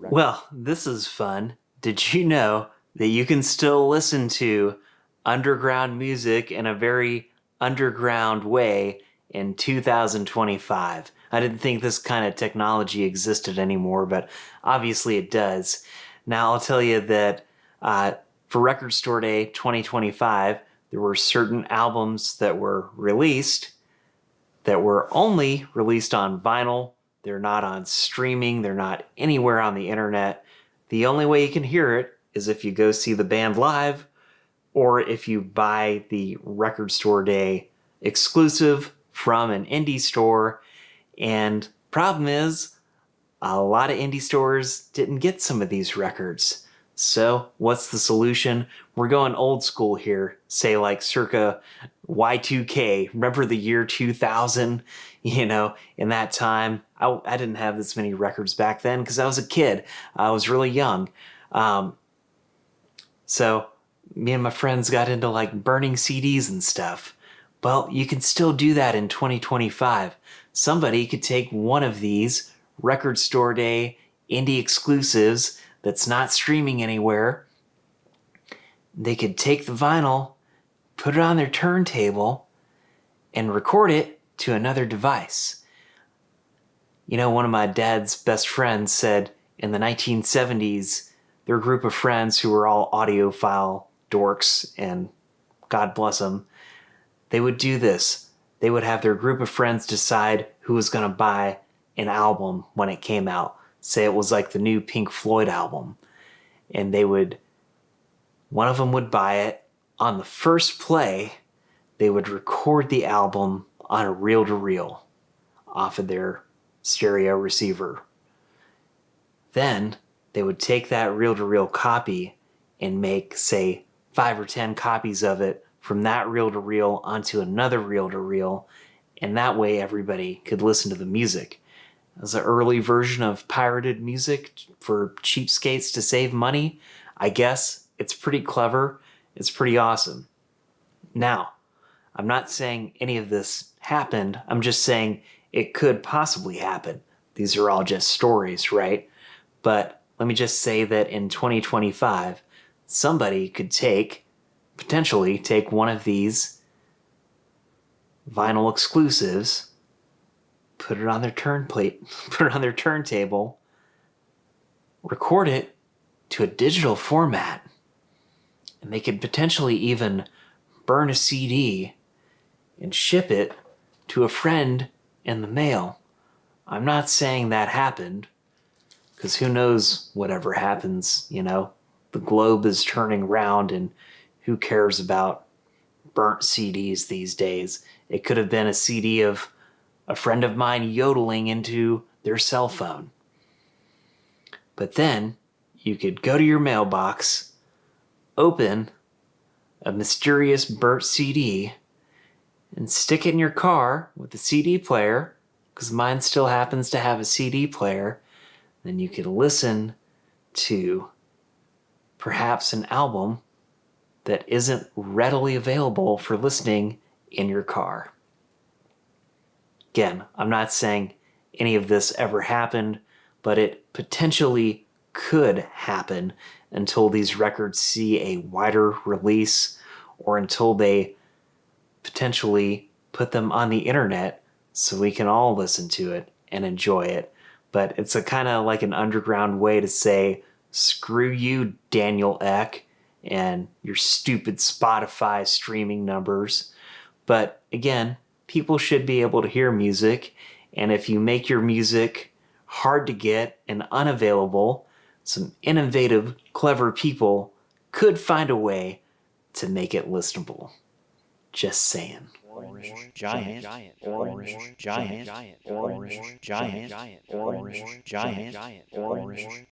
Well, this is fun. Did you know that you can still listen to underground music in a very underground way in 2025? I didn't think this kind of technology existed anymore, but obviously it does. Now, I'll tell you that for Record Store Day 2025, there were certain albums that were released that were only released on vinyl. They're not on streaming. They're not anywhere on the internet. The only way you can hear it is if you go see the band live or if you buy the Record Store Day exclusive from an indie store. And problem is, a lot of indie stores didn't get some of these records. So what's the solution? We're going old school here, say like circa Y2K. Remember the year 2000? In that time, I didn't have this many records back then because I was a kid. I was really young. So me and my friends got into like burning CDs and stuff. Well, you can still do that in 2025. Somebody could take one of these Record Store Day indie exclusives that's not streaming anywhere. They could take the vinyl, put it on their turntable, and record it to another device. One of my dad's best friends said in the 1970s, their group of friends who were all audiophile dorks, and God bless them, they would do this. They would have their group of friends decide who was going to buy an album when it came out. Say it was like the new Pink Floyd album. And one of them would buy it. On the first play, they would record the album on a reel-to-reel off of their stereo receiver. Then they would take that reel-to-reel copy and make, say, 5 or 10 copies of it from that reel-to-reel onto another reel-to-reel, and that way everybody could listen to the music. It was an early version of pirated music for cheapskates to save money. I guess it's pretty clever. It's pretty awesome. Now, I'm not saying any of this happened. I'm just saying it could possibly happen. These are all just stories, right? But let me just say that in 2025, somebody could potentially take one of these vinyl exclusives, put it on their turntable, record it to a digital format, and they could potentially even burn a CD and ship it to a friend in the mail. I'm not saying that happened, because who knows whatever happens, The globe is turning round, and who cares about burnt CDs these days? It could have been a CD of a friend of mine yodeling into their cell phone. But then you could go to your mailbox, open a mysterious burnt CD, and stick it in your car with the CD player, because mine still happens to have a CD player. Then you could listen to perhaps an album that isn't readily available for listening in your car. Again, I'm not saying any of this ever happened, but it potentially could happen until these records see a wider release or until they potentially put them on the internet so we can all listen to it and enjoy it. But it's a kind of like an underground way to say, screw you, Daniel Ek, and your stupid Spotify streaming numbers. But again, people should be able to hear music, and if you make your music hard to get and unavailable, some innovative, clever people could find a way to make it listenable. Just saying. Orange giant, orange giant, orange giant, orange giant, orange giant, orange giant, orange